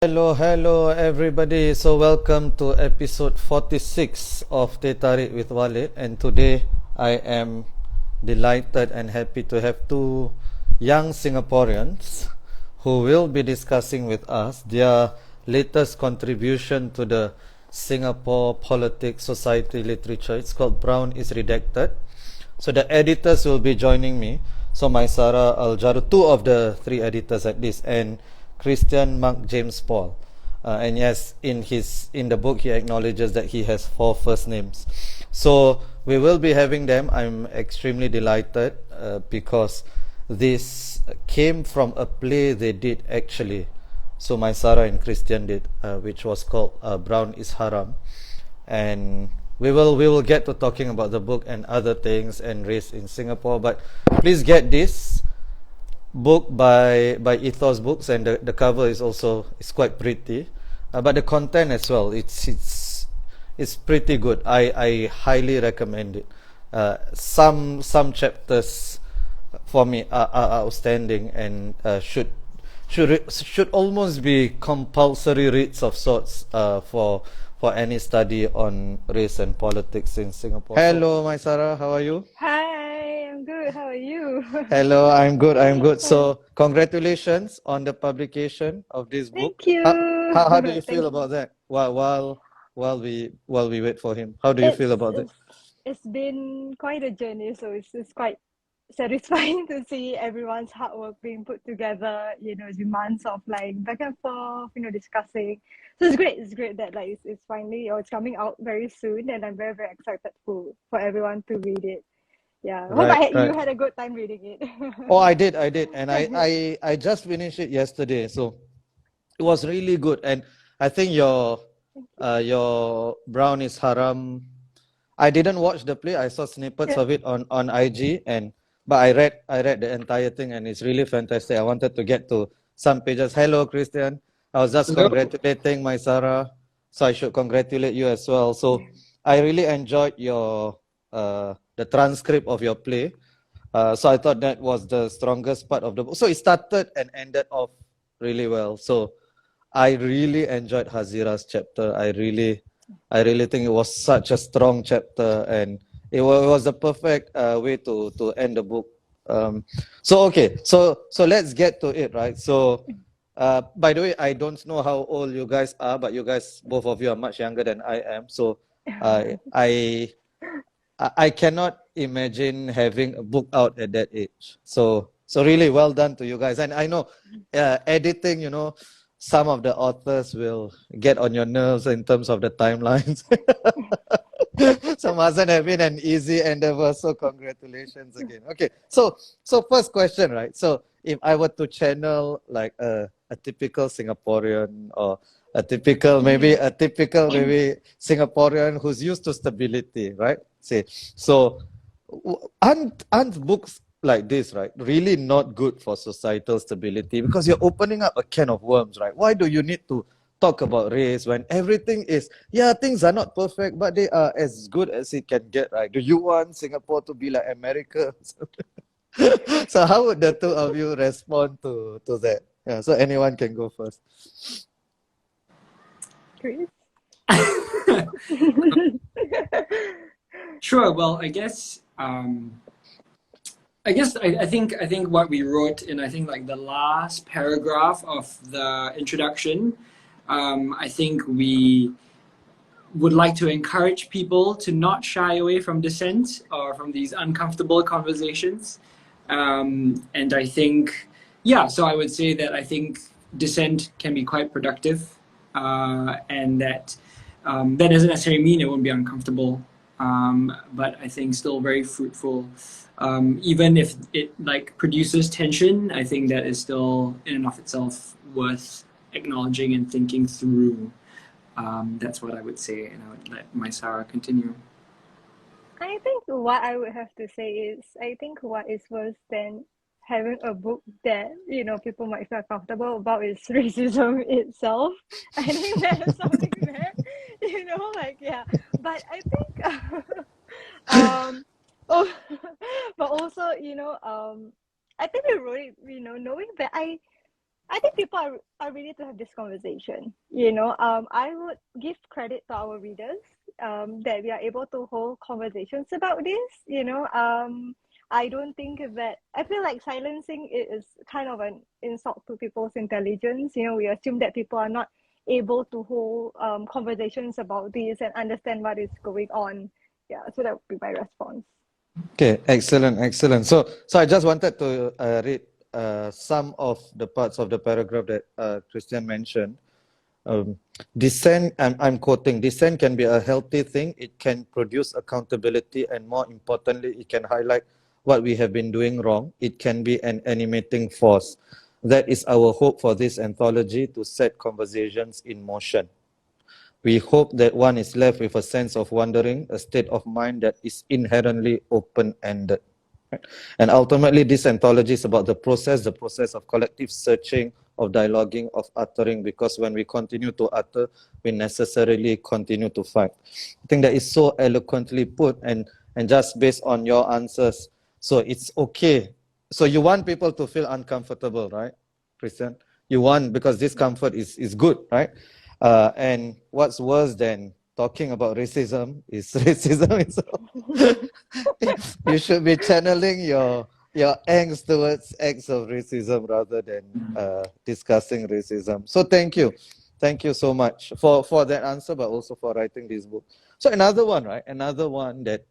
Hello everybody. So welcome to episode 46 of Teh Tarik with Walid, and today I am delighted and happy to have two young Singaporeans who will be discussing with us their latest contribution to the Singapore politics, society, literature. It's called Brown is Redacted. So the editors will be joining me. So Mysara, Aljaru, two of the three editors at least, and Kristian-Marc James Paul. And yes, in the book he acknowledges that he has four first names. So we will be having them. I'm extremely delighted because this came from a play they did actually. So Mysara and Kristian did, which was called Brown is Haram, and we will get to talking about the book and other things and race in Singapore. But please get this book by Ethos Books, and the cover is also quite pretty, but the content as well, it's pretty good. I highly recommend it. Some chapters for me are outstanding and should almost be compulsory reads of sorts for any study on race and politics in Singapore. Hello, Mysara, how are you? Hi, I'm good. How are you? Hello, I'm good. So, congratulations on the publication of this book. Thank you. How do you feel Thank about you. that? While we wait for him, how do you feel It's about that? it's it's been quite a journey, so it's quite satisfying to see everyone's hard work being put together. The months of like back and forth, discussing. So it's great. It's great that like it's finally or it's coming out very soon, and I'm very very excited for everyone to read it. Yeah, hope Right, you right. had a good time reading it. Oh, I did, and I just finished it yesterday, so it was really good. And I think your Brown is Haram. I didn't watch the play. I saw snippets Yeah. of it on IG, and but I read the entire thing, and it's really fantastic. I wanted to get to some pages. Hello, Christian. I was just Hello. congratulating my Sarah, so I should congratulate you as well. So I really enjoyed your the transcript of your play. So I thought that was the strongest part of the book. So it started and ended off really well. So I really enjoyed Hazira's chapter. I really think it was such a strong chapter, and it was the perfect way to end the book. So okay, so let's get to it, right? So, by the way, I don't know how old you guys are, but you guys, both of you, are much younger than I am. So, I I cannot imagine having a book out at that age. So really well done to you guys. And I know editing, some of the authors will get on your nerves in terms of the timelines. So mustn't have been an easy endeavor. So congratulations again. Okay, so first question, right? So if I were to channel like a typical Singaporean, or maybe Singaporean who's used to stability, right? Say so, aren't books like this, right, really not good for societal stability, because you're opening up a can of worms, right? Why do you need to talk about race when everything is, yeah, things are not perfect, but they are as good as it can get, right? Do you want Singapore to be like America? So how would the two of you respond to that? Yeah, so anyone can go first. Chris? Sure. Well, I think what we wrote in, I think, like the last paragraph of the introduction, I think we would like to encourage people to not shy away from dissent or from these uncomfortable conversations. And I think, yeah, so I would say that I think dissent can be quite productive, and that doesn't necessarily mean it won't be uncomfortable, but I think still very fruitful. Even if it like produces tension, I think that is still in and of itself worth acknowledging and thinking through. That's what I would say, and I would let Mysara continue. I think what I would have to say is, I think what is worse than having a book that, people might feel comfortable about is racism itself. I think that is something that, like, yeah. But I think, oh, but also, I think we wrote it, knowing that I think people are ready to have this conversation. I would give credit to our readers that we are able to hold conversations about this. I don't think that, I feel like silencing it is kind of an insult to people's intelligence. We assume that people are not able to hold conversations about this and understand what is going on. Yeah, so that would be my response. Okay, excellent. So I just wanted to read some of the parts of the paragraph that Kristian mentioned. Dissent, I'm quoting, dissent can be a healthy thing. It can produce accountability, and more importantly, it can highlight what we have been doing wrong. It can be an animating force. That is our hope for this anthology, to set conversations in motion. We hope that one is left with a sense of wondering, a state of mind that is inherently open-ended. Right? And ultimately, this anthology is about the process of collective searching, of dialoguing, of uttering, because when we continue to utter, we necessarily continue to fight. I think that is so eloquently put, and just based on your answers. So it's okay. So you want people to feel uncomfortable, right, Kristian? You want, because discomfort is good, right? And what's worse than talking about racism is racism itself. You should be channeling your angst towards acts of racism rather than discussing racism. So thank you so much for that answer, but also for writing this book. So another one that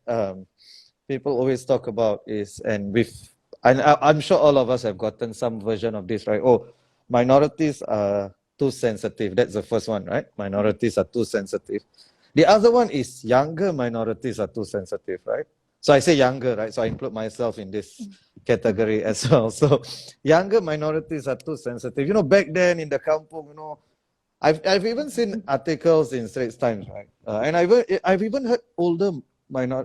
people always talk about is, and I'm sure all of us have gotten some version of this, right? Oh, minorities are too sensitive. That's the first one, right? Minorities are too sensitive. The other one is younger minorities are too sensitive, right? So I say younger, right? So I include myself in this category as well. So younger minorities are too sensitive. Back then in the kampung, I've even seen articles in Straits Times, right? And I've even heard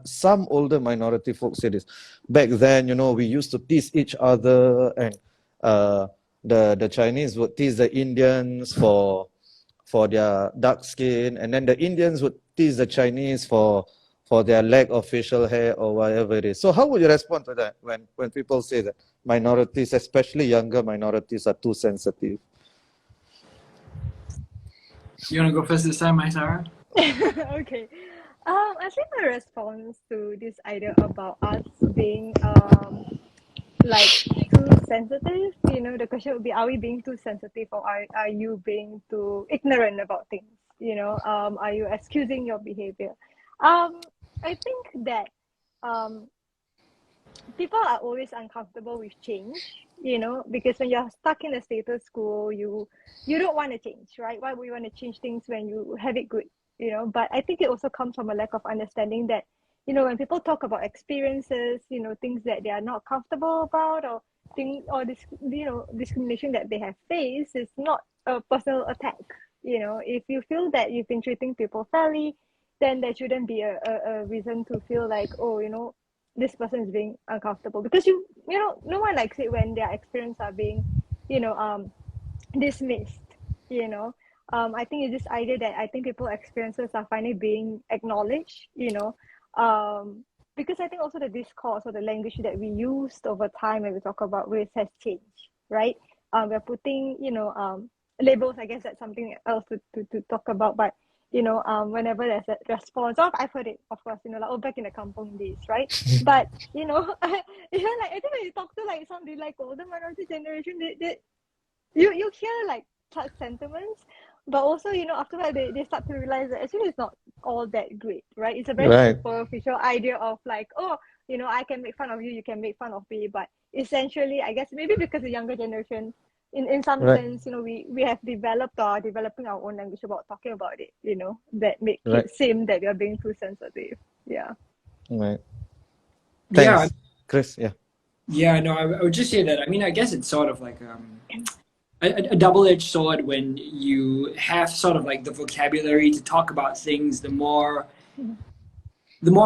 some older minority folks say this. Back then, we used to tease each other, and the Chinese would tease the Indians for their dark skin, and then the Indians would tease the Chinese for their lack of facial hair or whatever it is. So how would you respond to that when people say that minorities, especially younger minorities, are too sensitive? You want to go first this time, Mysara? Okay. I think my response to this idea about us being too sensitive, the question would be, are we being too sensitive, or are you being too ignorant about things? Are you excusing your behavior? I think that people are always uncomfortable with change, because when you're stuck in the status quo, you don't want to change, right? Why would you want to change things when you have it good? But I think it also comes from a lack of understanding that, when people talk about experiences, things that they are not comfortable about, or discrimination that they have faced, is not a personal attack. If you feel that you've been treating people fairly, then there shouldn't be a reason to feel like, oh, this person is being uncomfortable, because no one likes it when their experiences are being, dismissed. I think it's this idea that I think people's experiences are finally being acknowledged. Because I think also the discourse or the language that we used over time when we talk about race has changed, right? We're putting, labels. I guess that's something else to talk about. But whenever there's a response, I've heard it, of course, back in the kampung days, right? But I think when you talk to somebody like older minority generation, you hear such sentiments, but also after that they start to realize that actually it's not all that great, right? It's a very superficial idea of I can make fun of you, you can make fun of me, but essentially, I guess maybe because the younger generation, in some sense, we have developed or are developing our own language about talking about it, that make it seem that we are being too sensitive. Yeah. Right. Thanks, Chris. Yeah. Yeah, no, I would just say that, I guess it's sort of like a double-edged sword when you have sort of the vocabulary to talk about things, the more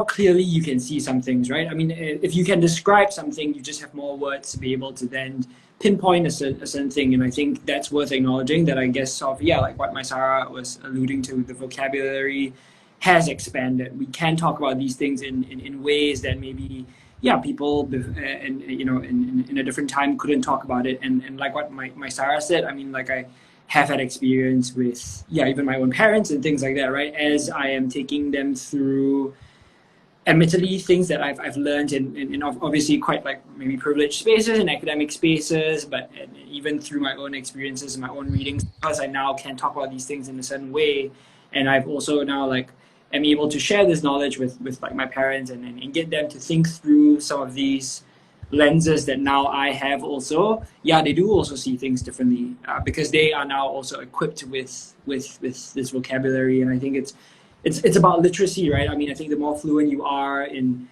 clearly you can see some things, right? If you can describe something, you just have more words to be able to then pinpoint a certain thing, and I think that's worth acknowledging, that I guess like what Mysara was alluding to, the vocabulary has expanded. We can talk about these things in ways that maybe yeah, people and in a different time couldn't talk about it, and like what my Sarah said, I mean, like I have had experience with even my own parents and things like that, right? As I am taking them through, admittedly, things that I've learned in obviously quite like maybe privileged spaces and academic spaces, but even through my own experiences and my own readings, because I now can talk about these things in a certain way, and I've also now like am able to share this knowledge with like my parents and get them to think through some of these lenses that now I have also. Yeah, they do also see things differently because they are now also equipped with this vocabulary, and I think it's about literacy, right? I mean, I think the more fluent you are in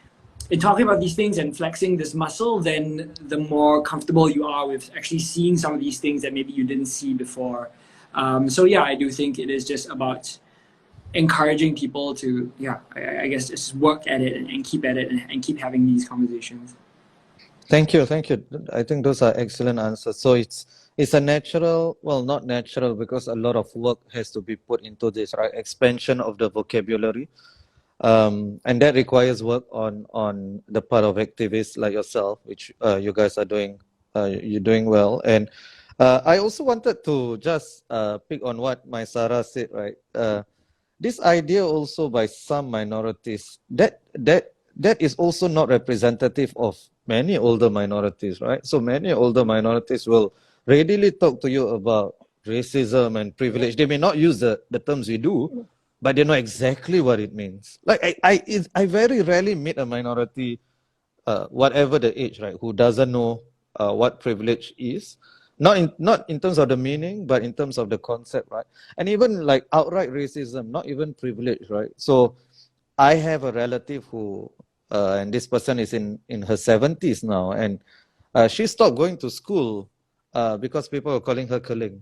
talking about these things and flexing this muscle, then the more comfortable you are with actually seeing some of these things that maybe you didn't see before. So yeah, I do think it is just about encouraging people to, I guess just work at it and keep at it and keep having these conversations. Thank you, thank you. I think those are excellent answers. So it's a natural, well, not natural, because a lot of work has to be put into this, right? Expansion of the vocabulary, and that requires work on the part of activists like yourself, which you guys are doing. You're doing well, and I also wanted to just pick on what Mysara said, right? This idea also by some minorities that is also not representative of many older minorities, right? So many older minorities will readily talk to you about racism and privilege. They may not use the terms we do, but they know exactly what it means. Like I very rarely meet a minority, whatever the age, right, who doesn't know what privilege is. Not in terms of the meaning, but in terms of the concept, right? And even like outright racism, not even privilege, right? So I have a relative who, and this person is in her 70s now, and she stopped going to school because people were calling her Keling,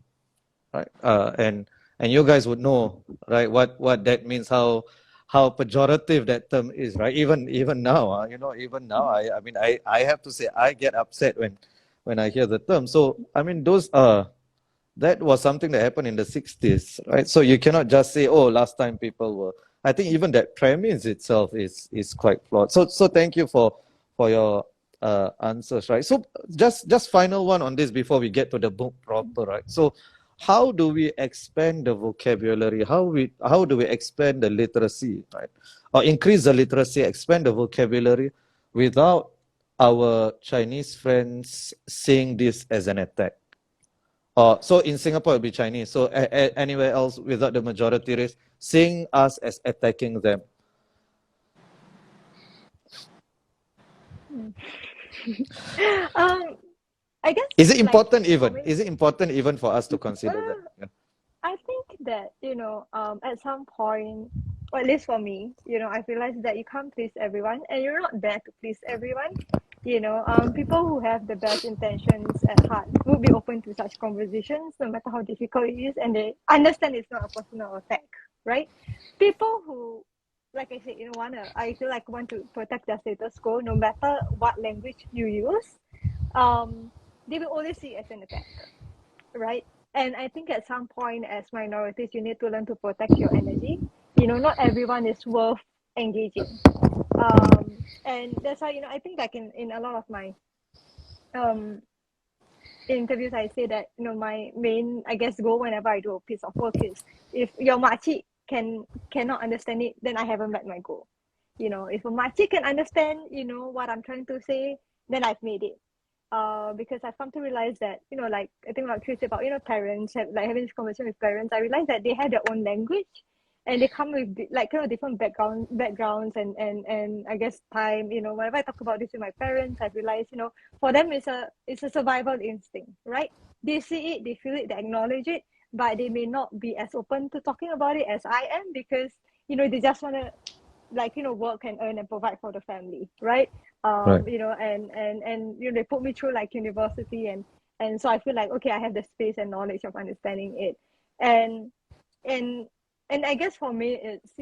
right? And you guys would know, right, what that means, how pejorative that term is, right? Even now, even now, I mean, I have to say I get upset when I hear the term. So I mean, that was something that happened in the 60s, right? So you cannot just say, oh, last time people were. I think even that premise itself is quite flawed. So thank you for your answers, right? So just final one on this before we get to the book proper, right? So how do we expand the vocabulary? How do we expand the literacy, right? Or increase the literacy, expand the vocabulary without our Chinese friends seeing this as an attack? So in Singapore, it'll be Chinese. So anywhere else without the majority race, seeing us as attacking them. I guess Is it like important for even? me, Is it important even for us to consider that? well, Yeah. I think that at some point, or at least for me, I've realized that you can't please everyone, and you're not there to please everyone. People who have the best intentions at heart would be open to such conversations, no matter how difficult it is, and they understand it's not a personal attack, right? People who, like I said, I feel like want to protect their status quo, no matter what language you use, they will always see it as an attack, right? And I think at some point, as minorities, you need to learn to protect your energy. Not everyone is worth engaging. And that's why, I think like in a lot of my um interviews, I say that, my main, I guess, goal whenever I do a piece of work is, if your makcik cannot understand it, then I haven't met my goal. If a makcik can understand, what I'm trying to say, then I've made it. Because I've come to realize that, like I think what Chris said about, parents like having this conversation with parents, I realized that they have their own language, and they come with like different backgrounds and I guess time. Whenever I talk about this with my parents, I've realized, for them it's a survival instinct, right? They see it, they feel it, they acknowledge it, but they may not be as open to talking about it as I am, because they just want to work and earn and provide for the family, right? Right. And they put me through like university, and so I feel like, okay, I have the space and knowledge of understanding it. And and and I guess for me it's,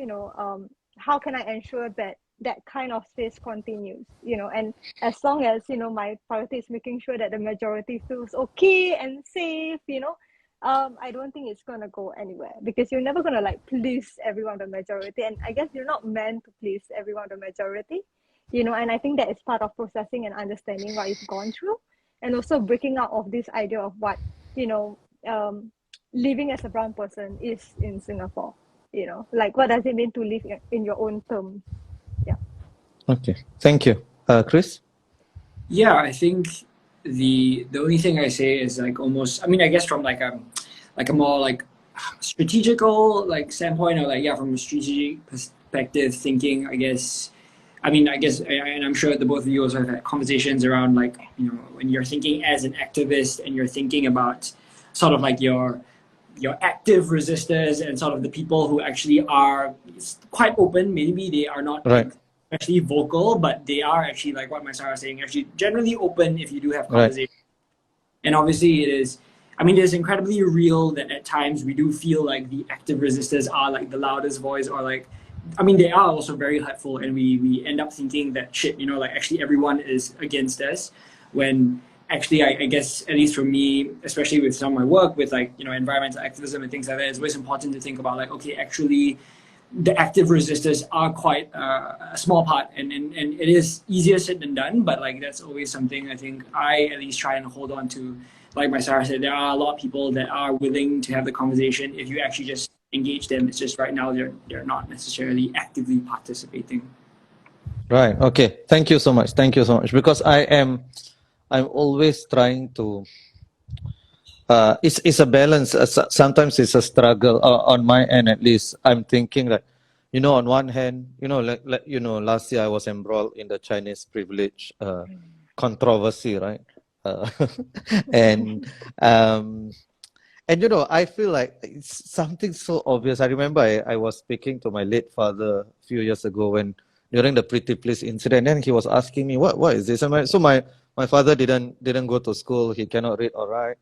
how can I ensure that that kind of space continues, and as long as, my priority is making sure that the majority feels okay and safe, I don't think it's gonna go anywhere, because you're never gonna like please everyone the majority, and I guess you're not meant to please everyone the majority. you know, and I think that is part of processing and understanding what you've gone through, and also breaking out of this idea of what, you know, living as a brown person is in Singapore. You know, like what does it mean to live in your own terms? Yeah. Okay, thank you. Chris? Yeah, I think the only thing I say is like almost, I mean, I guess from like a more like strategical like standpoint, or like, yeah, from a strategic perspective thinking, I guess. I mean, I guess, and I'm sure the both of you also have had conversations around like, you know, when you're thinking as an activist and you're thinking about sort of like your active resistors and sort of the people who actually are quite open. Maybe they are not Right. like especially vocal, but they are actually, like what Mysara was saying, actually generally open if you do have Right. conversation. And obviously it is, I mean, it's incredibly real that at times we do feel like the active resistors are like the loudest voice, or like, I mean, they are also very hurtful, and we end up thinking that shit, you know, like actually everyone is against us, when actually I guess, at least for me, especially with some of my work with like, you know, environmental activism and things like that, it's always important to think about like, okay, actually the active resistors are quite a small part, and it is easier said than done, but like that's always something I think I at least try and hold on to. Like Mysara said, there are a lot of people that are willing to have the conversation if you actually just engage them. It's just right now they're not necessarily actively participating. Right. Okay. Thank you so much. Thank you so much. Because I'm always trying to. It's a balance. Sometimes it's a struggle. On my end, at least, I'm thinking that, you know, on one hand, you know, like you know, last year I was embroiled in the Chinese privilege controversy, right? Uh, and um, and you know, I feel like it's something so obvious. I remember I was speaking to my late father a few years ago when during the Pretty Please incident, and he was asking me, what is this? So my father didn't go to school. He cannot read or write.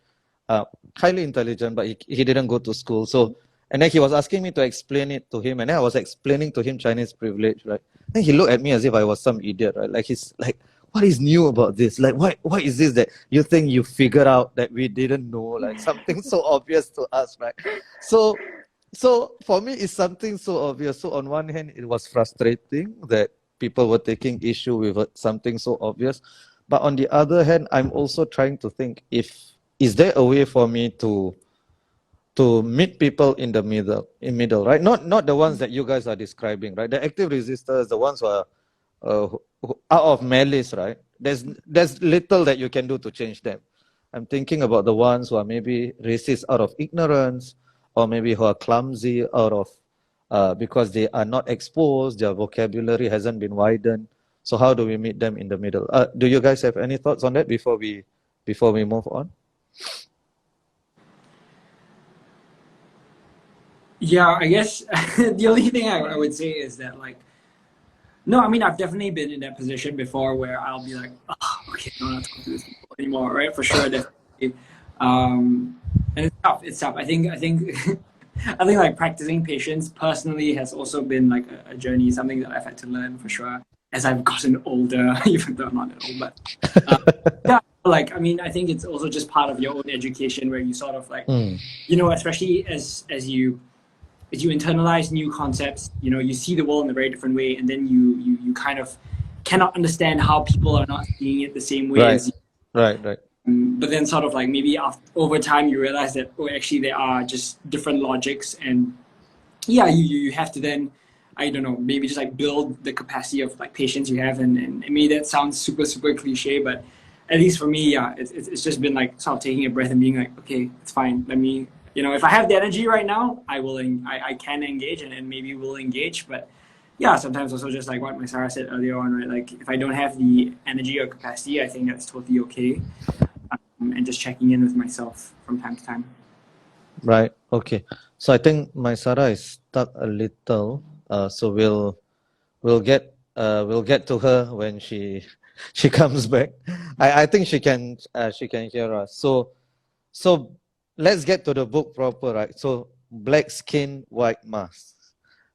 Highly intelligent, but he didn't go to school. So, and then he was asking me to explain it to him, and then I was explaining to him Chinese privilege, right? Then he looked at me as if I was some idiot, right? Like he's like, what is new about this? Like, why is this that you think you figured out that we didn't know? Like something so obvious to us, right? So for me, it's something so obvious. So on one hand, it was frustrating that people were taking issue with something so obvious, but on the other hand, I'm also trying to think, is there a way for me to meet people in the middle, right? Not the ones that you guys are describing, right? The active resistors, the ones who are out of malice, right? There's little that you can do to change them. I'm thinking about the ones who are maybe racist out of ignorance, or maybe who are clumsy out of because they are not exposed, their vocabulary hasn't been widened. So how do we meet them in the middle? Do you guys have any thoughts on that before we move on? Yeah, I guess the only thing I would say is that like, no, I mean, I've definitely been in that position before where I'll be like, oh, okay, I don't have to talk to these people anymore, right? For sure, definitely. And it's tough. It's tough. I think I think like practicing patience personally has also been like a journey, something that I've had to learn for sure as I've gotten older, even though I'm not that old, but yeah, like, I mean, I think it's also just part of your own education where you sort of like, you know, especially as you internalize new concepts, you know, you see the world in a very different way, and then you kind of cannot understand how people are not seeing it the same way as you. Right. But then sort of like maybe over time you realize that, oh, actually there are just different logics, and yeah, you have to then, I don't know, maybe just like build the capacity of like patience you have, and maybe that sounds super cliche, but at least for me, yeah, it's just been like sort of taking a breath and being like, okay, it's fine. Let me, you know, if I have the energy right now, I can engage, and maybe will engage. But yeah, sometimes also just like what Mysara said earlier on, right? Like if I don't have the energy or capacity, I think that's totally okay. And just checking in with myself from time to time. Right. Okay. So I think Mysara is stuck a little. So we'll get to her when she comes back. I think she can hear us. So let's get to the book proper, right? So Black Skin, White Mask.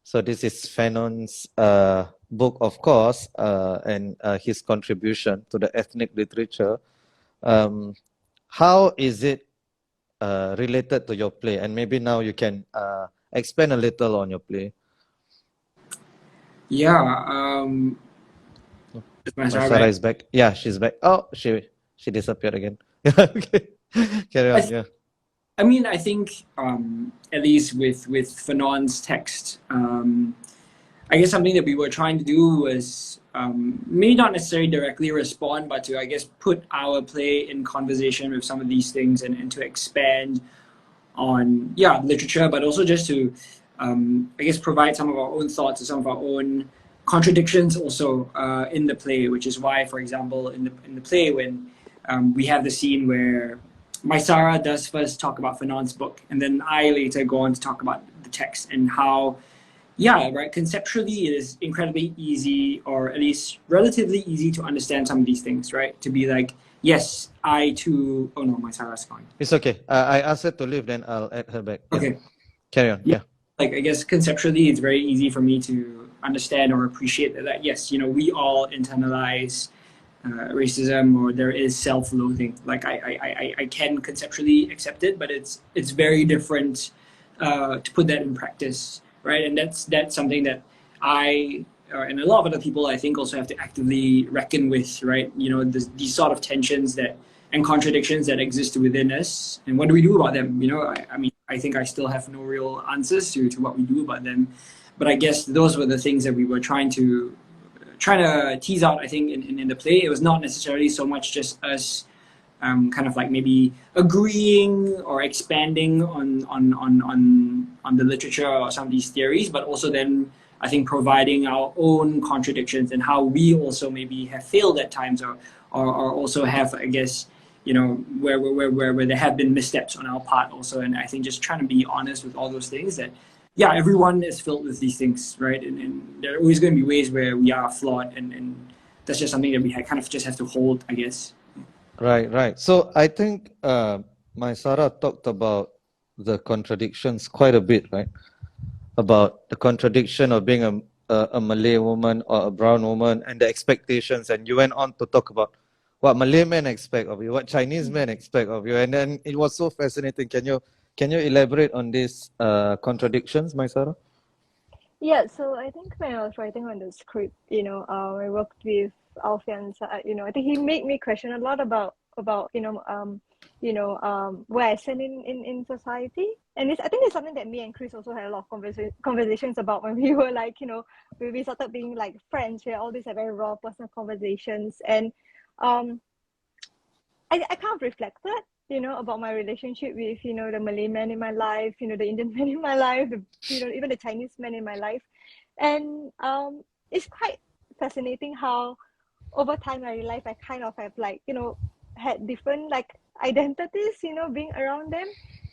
So this is Fanon's book, of course, and his contribution to the ethnic literature. How is it related to your play? And maybe now you can expand a little on your play. Yeah. Mysara Mysara back? is back. Yeah, she's back. Oh, she disappeared again. Okay. Carry on. Yeah. I mean, I think at least with Fanon's text, I guess something that we were trying to do was maybe not necessarily directly respond, but to, I guess, put our play in conversation with some of these things, and to expand on literature, but also just to I guess provide some of our own thoughts or some of our own contradictions also in the play, which is why, for example, in the play, when we have the scene where Mysara does first talk about Fanon's book, and then I later go on to talk about the text and how, conceptually it is incredibly easy, or at least relatively easy, to understand some of these things, right? To be like, yes, I too. Oh no, Mysara's gone. It's okay. I asked her to leave, then I'll add her back. Yeah. Okay. Carry on. Yeah. Like, I guess conceptually it's very easy for me to understand or appreciate that yes, we all internalize racism, or there is self-loathing. Like, I can conceptually accept it, but it's very different to put that in practice, right? And that's something that I and a lot of other people, I think, also have to actively reckon with, right? These sort of tensions and contradictions that exist within us, and what do we do about them? I mean, I think I still have no real answers to what we do about them, but I guess those were the things that we were trying to tease out. I think in the play, it was not necessarily so much just us kind of like maybe agreeing or expanding on the literature or some of these theories, but also then I think providing our own contradictions and how we also maybe have failed at times, or also have, I guess, where there have been missteps on our part also. And I think just trying to be honest with all those things, that everyone is filled with these things, right? And there are always going to be ways where we are flawed, and that's just something that we kind of just have to hold, I guess. Right. So I think Mysara talked about the contradictions quite a bit, right? About the contradiction of being a Malay woman or a brown woman, and the expectations. And you went on to talk about what Malay men expect of you, what Chinese men expect of you, and then it was so fascinating. Can you elaborate on these contradictions, Mysara? Yeah, so I think when I was writing on the script, I worked with Alfian, I think he made me question a lot about where I stand in society. And I think it's something that me and Chris also had a lot of conversations about when we were like, we started being like friends. We had all these very raw personal conversations. And I kind of reflected, about my relationship with, the Malay man in my life, the Indian man in my life, even the Chinese man in my life. And it's quite fascinating how over time I realized I kind of have had different identities, being around them.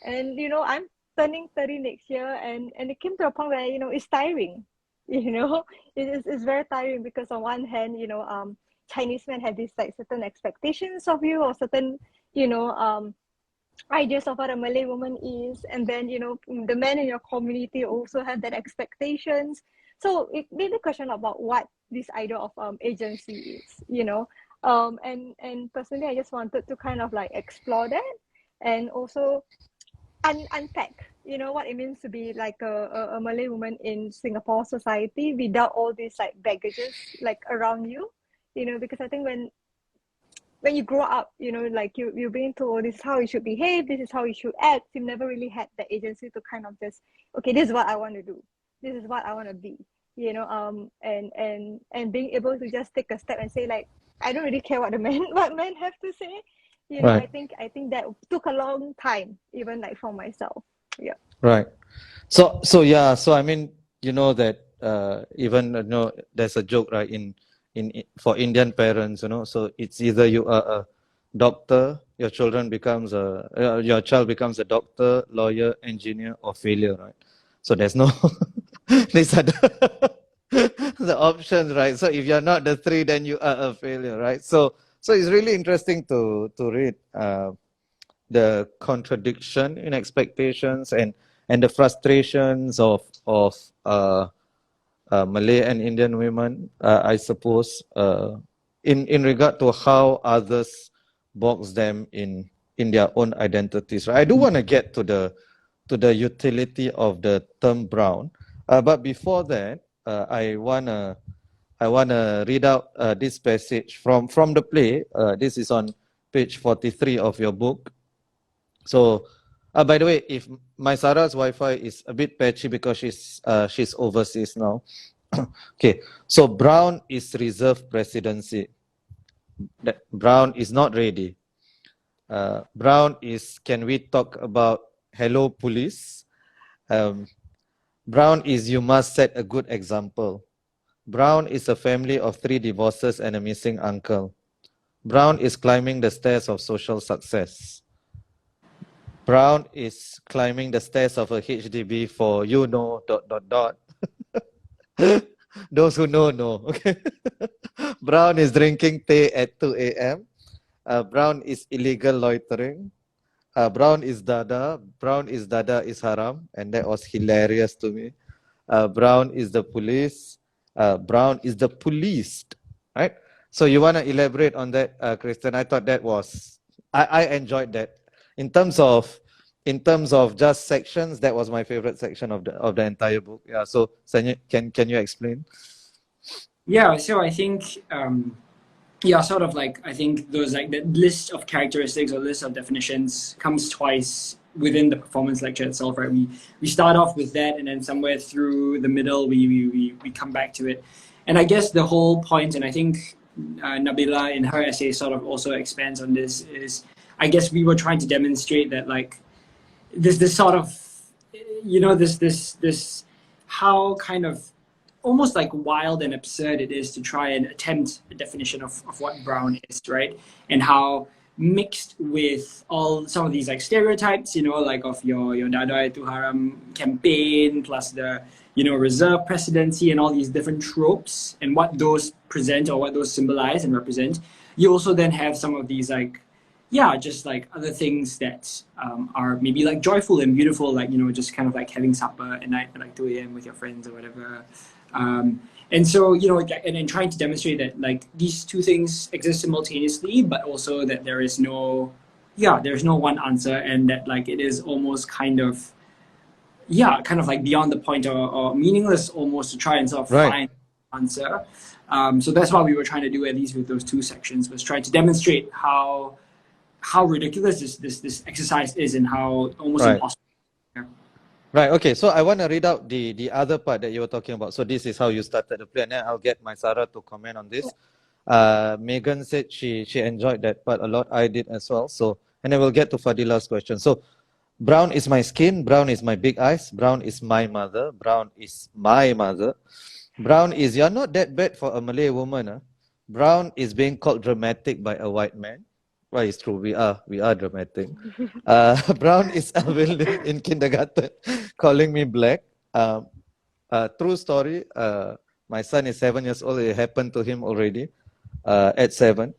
And, I'm turning 30 next year, and it came to a point where, it's tiring, it's very tiring, because on one hand, Chinese men have these certain expectations of you, or certain, ideas of what a Malay woman is, and then the men in your community also have that expectations. So it made me question about what this idea of agency is, and personally, I just wanted to kind of explore that, and also unpack, what it means to be a Malay woman in Singapore society without all these baggages around you, because I think when you grow up, you're being told this is how you should behave, this is how you should act. You've never really had the agency to kind of just, okay, this is what I want to do, this is what I want to be, and being able to just take a step and say I don't really care what men have to say. Right. I think that took a long time, even for myself. Yeah. Right. So I mean, that even there's a joke, right, in for Indian parents, so it's either you are a doctor, your child becomes a doctor, lawyer, engineer, or failure, right? So there's no these are the options, right? So if you're not the three, then you are a failure, right? So it's really interesting to read the contradiction in expectations, and the frustrations of Malay and Indian women, I suppose, in regard to how others box them in their own identities. Right? I do want to get to the utility of the term brown, but before that, I wanna I want to read out this passage from the play. This is on page 43 of your book. So, by the way, if Mysara's Wi-Fi is a bit patchy because she's overseas now. Okay, so Brown is reserve presidency. Brown is not ready. Brown is, can we talk about hello police? Brown is, you must set a good example. Brown is a family of 3 divorces and a missing uncle. Brown is climbing the stairs of social success. Brown is climbing the stairs of a HDB for you know ... Those who know. Okay. Brown is drinking tea at 2 a.m. Brown is illegal loitering. Brown is dada. Brown is dada is haram, and that was hilarious to me. Brown is the police. Brown is the policed, right? So you want to elaborate on that, Kristian? I thought that was, I enjoyed that. In terms of just sections, that was my favorite section of the entire book. Yeah. So Sanjay, can you explain? Yeah. So I think sort of like, I think those like the list of characteristics or list of definitions comes twice within the performance lecture itself, right? We start off with that, and then somewhere through the middle we come back to it. And I guess the whole point, and I think Nabila in her essay sort of also expands on this, is I guess we were trying to demonstrate that like this sort of, you know, this how kind of almost like wild and absurd it is to try and attempt a definition of what Brown is, right? And how mixed with all some of these like stereotypes, you know, like of your Dada itu Haram campaign, plus the, you know, reserve presidency and all these different tropes and what those present or what those symbolize and represent. You also then have some of these like, yeah, just like other things that are maybe like joyful and beautiful, like, you know, just kind of like having supper at night at like 2 a.m. with your friends or whatever. And so, you know, and trying to demonstrate that like these two things exist simultaneously, but also that there is no, there's no one answer, and that like it is almost kind of like beyond the point or meaningless almost to try and sort of find an answer. So that's what we were trying to do, at least with those two sections, was trying to demonstrate how ridiculous this exercise is and how almost impossible. Right, okay, so I want to read out the other part that you were talking about. So this is how you started the play, and then I'll get Mysara to comment on this. Megan said she enjoyed that part a lot. I did as well. So, and then we'll get to Fadila's question. So, Brown is my skin, Brown is my big eyes, Brown is my mother, Brown is my mother. Brown is, you're not that bad for a Malay woman. Brown is being called dramatic by a white man. Well, it's true, we are dramatic. Brown is Alvin in kindergarten calling me black. True story, my son is 7 years old, it happened to him already at 7.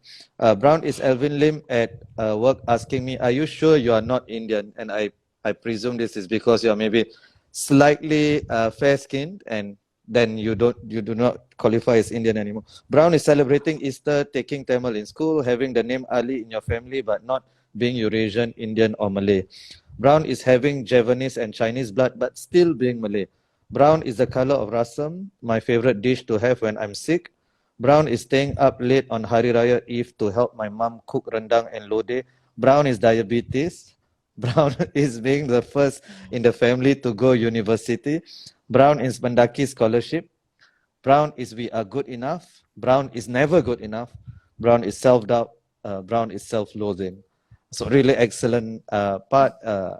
Brown is Alvin Lim at work asking me, are you sure you are not Indian? And I presume this is because you are maybe slightly fair-skinned, and then you do not qualify as Indian anymore. Brown is celebrating Easter, taking Tamil in school, having the name Ali in your family, but not being Eurasian, Indian, or Malay. Brown is having Javanese and Chinese blood, but still being Malay. Brown is the color of rasam, my favorite dish to have when I'm sick. Brown is staying up late on Hari Raya Eve to help my mom cook rendang and lodeh. Brown is diabetes. Brown is being the first in the family to go university. Brown is Mendaki scholarship. Brown is we are good enough. Brown is never good enough. Brown is self-doubt. Brown is self-loathing. So really excellent part.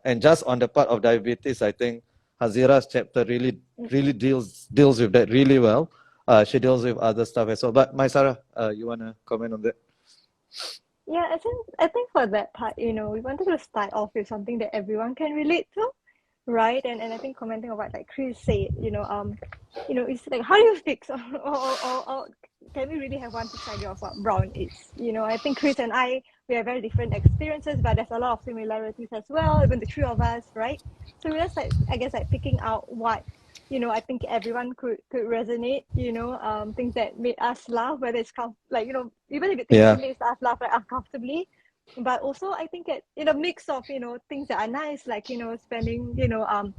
And just on the part of diabetes, I think Hazira's chapter really deals with that really well. She deals with other stuff as well. But Mysara, you want to comment on that? Yeah, I think for that part, you know, we wanted to start off with something that everyone can relate to, right? And I think commenting on what like Chris said, you know, it's like, how do you fix or can we really have one fixed idea of what Brown is? You know, I think Chris and I, we have very different experiences, but there's a lot of similarities as well, even the three of us, right? So we're just like, I guess, like picking out what, you know, I think everyone could resonate, you know, things that made us laugh, whether it's like, you know, even if it makes us laugh like uncomfortably, but also I think in a mix of, you know, things that are nice, like, you know, spending, you know,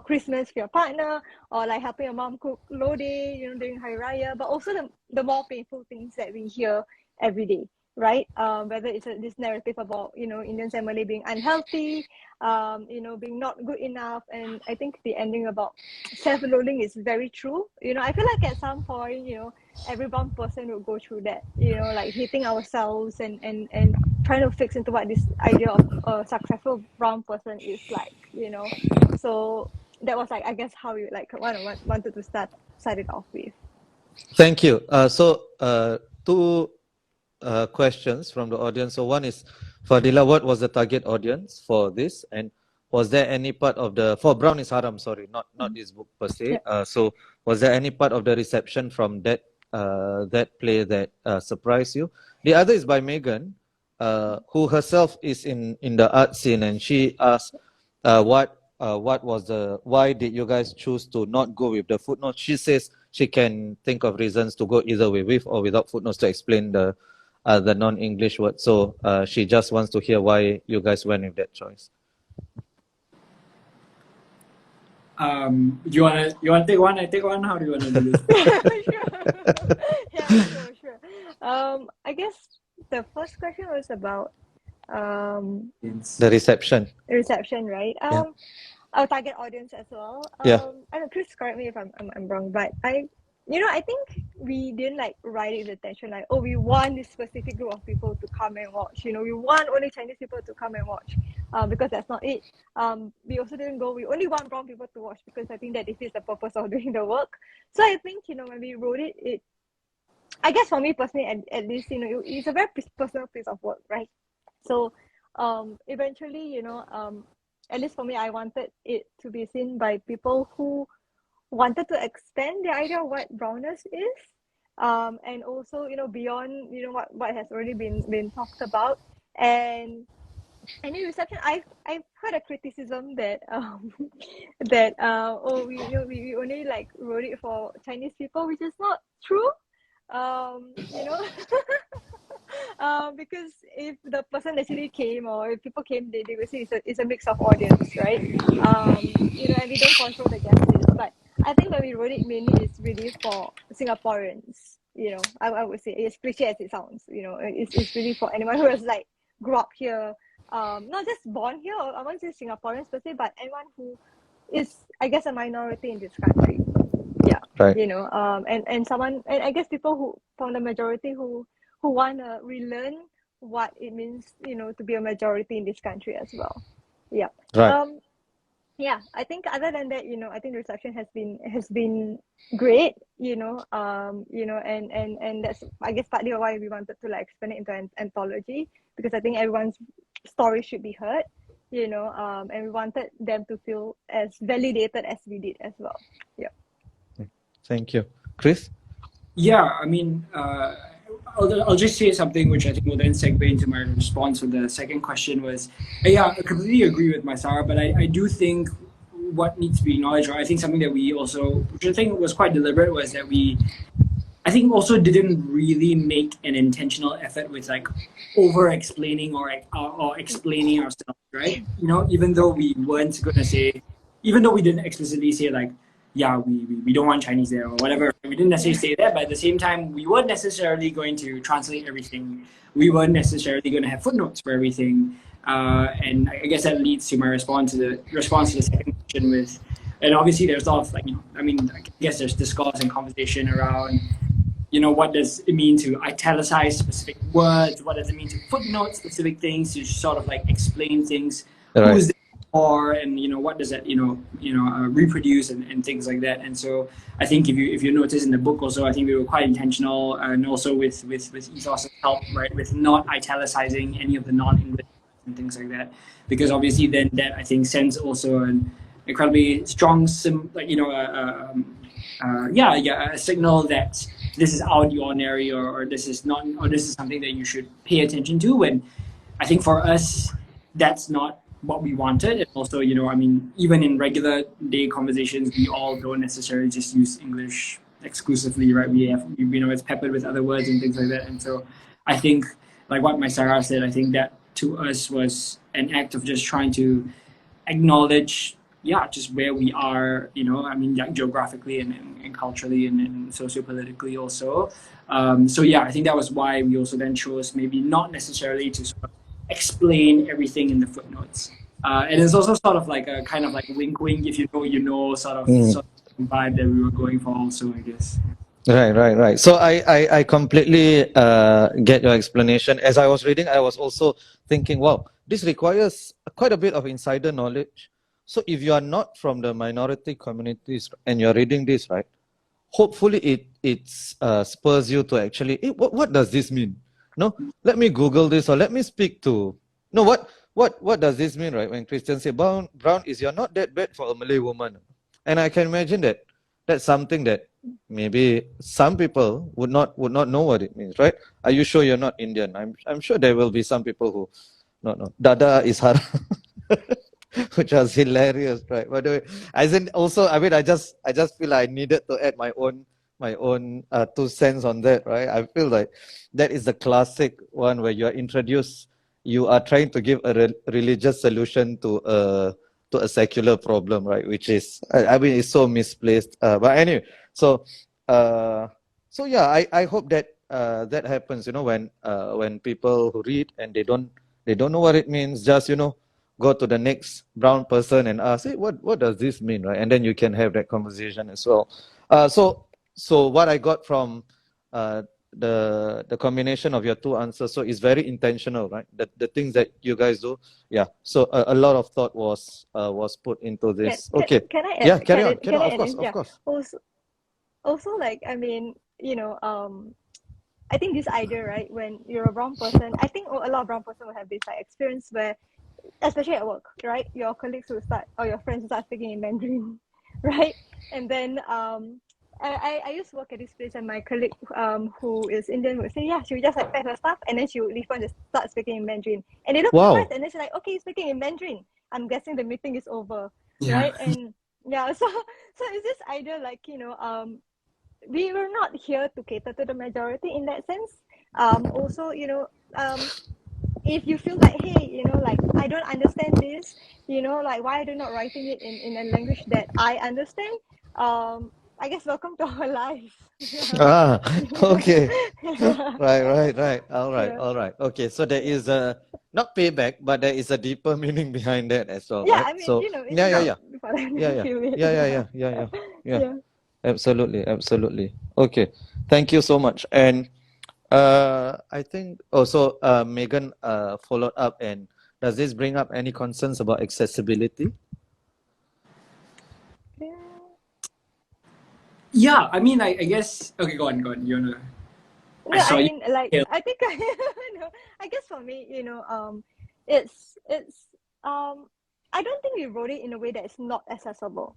Christmas for your partner, or like helping your mom cook Lode, during Hari Raya, but also the more painful things that we hear every day, right? Whether it's this narrative about, Indians and Malay being unhealthy, being not good enough. And I think the ending about self-loathing is very true. I feel like at some point, every brown person will go through that, like hating ourselves and trying to fix into what this idea of a successful brown person is like, So that was like, I guess, how you like wanted to start it off with. Thank you. Two questions from the audience. So one is, Fadila, what was the target audience for this? And was there any part of for Brown is Haram, sorry, not this book per se. Yeah. So was there any part of the reception from that play that surprised you? The other is by Megan, who herself is in the art scene, and she asked, why did you guys choose to not go with the footnotes? She says she can think of reasons to go either way, with or without footnotes, to explain the non-English word. So she just wants to hear why you guys went with that choice. You wanna take one? I take one. How do you wanna do this? Sure. Yeah, sure. I guess the first question was about the reception. Reception, right? Our target audience as well. Yeah. I don't know, Chris, correct me if I'm wrong, but I think we didn't like write it with attention like, oh, we want this specific group of people to come and watch. We want only Chinese people to come and watch, because that's not it. We also didn't go. We only want brown people to watch because I think that defeats the purpose of doing the work. So I think when we wrote it, I guess for me personally, at least it's a very personal piece of work, right? So eventually, at least for me, I wanted it to be seen by people who wanted to expand the idea of what brownness is, and also beyond what has already been talked about. And in reception, I've heard a criticism that we only like wrote it for Chinese people, which is not true. Because if the person actually came, or if people came, they will see it's a mix of audience, right? And we don't control the guest list. But I think when we wrote it, mainly it's really for Singaporeans. I would say, it's cliche as it sounds. It's really for anyone who has like grew up here, not just born here. Or I won't say Singaporeans per se, but anyone who is, I guess, a minority in this country. Yeah, right. And I guess people who from the majority who want to relearn what it means, to be a majority in this country as well. Yeah. Right. Yeah, I think other than that, I think the reception has been great, and that's, I guess, partly why we wanted to like expand it into an anthology, because I think everyone's story should be heard, and we wanted them to feel as validated as we did as well. Yeah. Thank you. Chris? Yeah, I mean, I'll just say something which I think will then segue into my response. So the second question was, yeah, I completely agree with Mysara, but I do think what needs to be acknowledged, or I think something that we also, which I think was quite deliberate, was that I think also didn't really make an intentional effort with like over-explaining or explaining ourselves, right? Even though we weren't going to say, even though we didn't explicitly say like, yeah, we don't want Chinese there or whatever. We didn't necessarily say that, but at the same time, we weren't necessarily going to translate everything. We weren't necessarily going to have footnotes for everything. And I guess that leads to my response to the second question with, and obviously there's a lot of like, I guess there's discourse and conversation around, what does it mean to italicize specific words? What does it mean to footnote specific things, to sort of like explain things? Right. Who's or, and what does that reproduce and things like that. And so I think if you notice in the book also, I think we were quite intentional, and also with ethos help, right, with not italicizing any of the non-English and things like that, because obviously then that I think sends also an incredibly strong a signal that this is out of the ordinary, or this is not, or this is something that you should pay attention to. And I think for us, that's not what we wanted. And also, even in regular day conversations, we all don't necessarily just use English exclusively, right? We have, it's peppered with other words and things like that. And so I think, like what Mysara said, I think that to us was an act of just trying to acknowledge yeah, just where we are, I mean, like geographically and culturally and sociopolitically also. So yeah, I think that was why we also then chose maybe not necessarily to sort of explain everything in the footnotes. And it's also sort of like a kind of like wink wink, if you know, sort of vibe that we were going for also, I guess. Right. So I completely get your explanation. As I was reading, I was also thinking, wow, this requires quite a bit of insider knowledge. So if you are not from the minority communities and you're reading this, right, hopefully it spurs you to actually, what does this mean? No, let me Google this, or let me speak to, no, what does this mean, right? When Kristian say, Brown is you're not that bad for a Malay woman. And I can imagine that that's something that maybe some people would not know what it means, right? Are you sure you're not Indian? I'm sure there will be some people who, no, Dada is haram. Which was hilarious, right? By the way, as in also, I mean, I just feel I needed to add my own 2 cents on that, right? I feel like that is the classic one where you are introduced, you are trying to give a religious solution to a secular problem, right? Which is, I mean, it's so misplaced. But anyway, so yeah, I hope that that happens, when people who read and they don't know what it means, just go to the next brown person and ask, hey, what does this mean, right? And then you can have that conversation as well. So what I got from the combination of your two answers, so it's very intentional, right? The things that you guys do, yeah. So a lot of thought was put into this. Okay. Can I add? Yeah, carry on. Can I Of add course, in? of course. Also, like, I mean, I think this idea, right, when you're a brown person, I think a lot of brown person will have this like experience where, especially at work, right, your colleagues will start, or your friends will start speaking in Mandarin, right? And then I used to work at this place, and my colleague who is Indian would say, yeah, she would just like pack her stuff and then she would leave and just start speaking in Mandarin. And they look surprised, and then she's like, okay, speaking in Mandarin. I'm guessing the meeting is over, right? And yeah, so it's this idea like, we were not here to cater to the majority in that sense. Also, if you feel like, hey, like, I don't understand this, like, why are they not writing it in a language that I understand? I guess welcome to our lives. Okay. Yeah. Right. All Yeah. right. Okay, so there is a not payback, but there is a deeper meaning behind that as well, Yeah, right? I mean, So it's yeah. just for them Yeah, to yeah. feel it. Yeah. Yeah. Absolutely. Okay. Thank you so much. And I think also Megan followed up, and does this bring up any concerns about accessibility? Yeah, I mean, I guess. Okay, go on. You wanna? No, I mean, like, I think no, I guess for me, it's I don't think we wrote it in a way that is not accessible.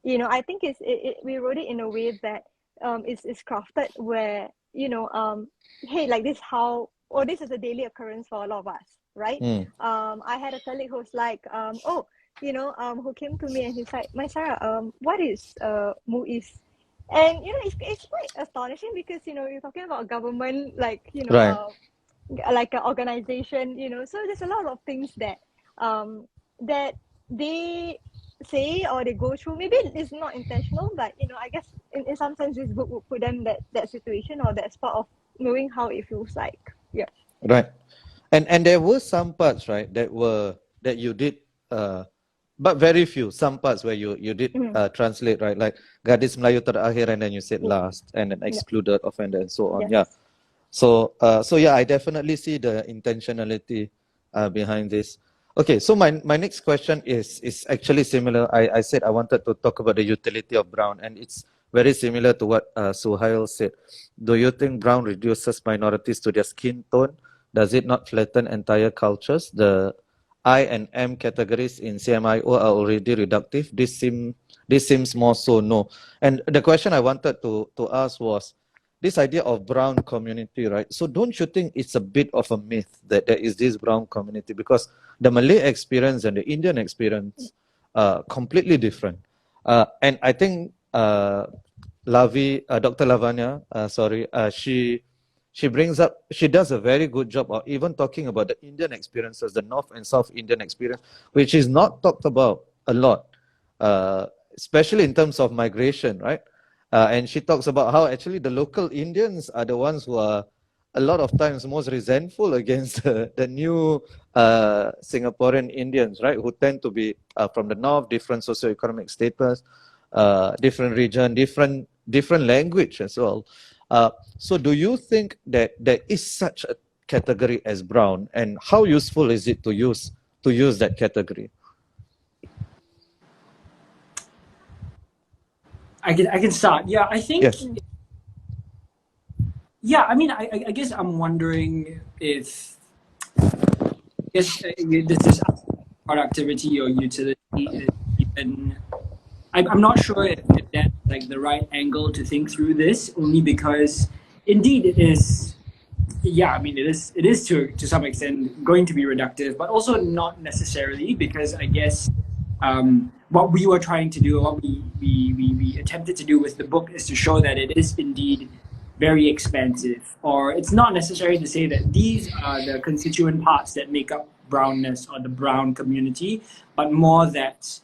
I think we wrote it in a way that is crafted where, hey, like this this is a daily occurrence for a lot of us, right? I had a colleague who's like, who came to me and he's like, Mysara, what is MUIS? And it's quite astonishing because you're talking about a government, like, Right. like an organization, so there's a lot of things that that they say or they go through. Maybe it's not intentional, but I guess in some sense this book would put them that situation or that spot of knowing how it feels like. Yeah. Right. And there were some parts, right, that you did but very few, some parts where you did translate, right? Like Gadis Melayu Terakhir, and then you said last, and then excluded, offender, and so on. Yes. Yeah. So yeah, I definitely see the intentionality behind this. Okay, so my next question is actually similar. I said I wanted to talk about the utility of Brown, and it's very similar to what Suhail said. Do you think Brown reduces minorities to their skin tone? Does it not flatten entire cultures? The I and M categories in CMIO are already reductive. This seems more so no. And the question I wanted to ask was this idea of brown community, right? So don't you think it's a bit of a myth that there is this brown community, because the Malay experience and the Indian experience are completely different. And I think Dr. Lavanya, she does a very good job of even talking about the Indian experiences, the North and South Indian experience, which is not talked about a lot. especially in terms of migration, right? And she talks about how actually the local Indians are the ones who are a lot of times most resentful against the new Singaporean Indians, right? Who tend to be from the north, different socioeconomic status, different region, different language as well. So do you think that there is such a category as brown, and how useful is it to use that category? I can start. Yeah, I think. Yes. Yeah, I mean, I guess I'm wondering if this is productivity or utility is even. I'm not sure if that's like the right angle to think through this, only because indeed it is. Yeah, I mean, it is to some extent going to be reductive, but also not necessarily, because I guess what we were trying to do, what we attempted to do with the book, is to show that it is indeed very expansive, or it's not necessary to say that these are the constituent parts that make up brownness or the brown community, but more that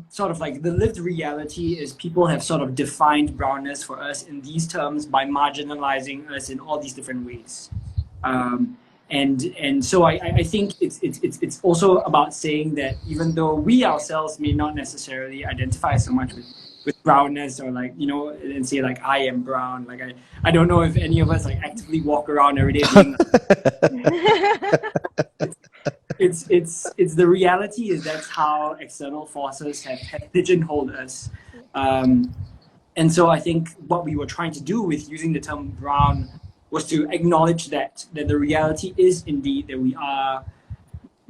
sort of like the lived reality is people have sort of defined brownness for us in these terms by marginalizing us in all these different ways. And so I think it's also about saying that even though we ourselves may not necessarily identify so much with brownness, or like, you know, and say like I am brown, like I don't know if any of us like actively walk around every day being it's the reality is that's how external forces have pigeonholed us. And so I think what we were trying to do with using the term brown was to acknowledge that the reality is indeed that we are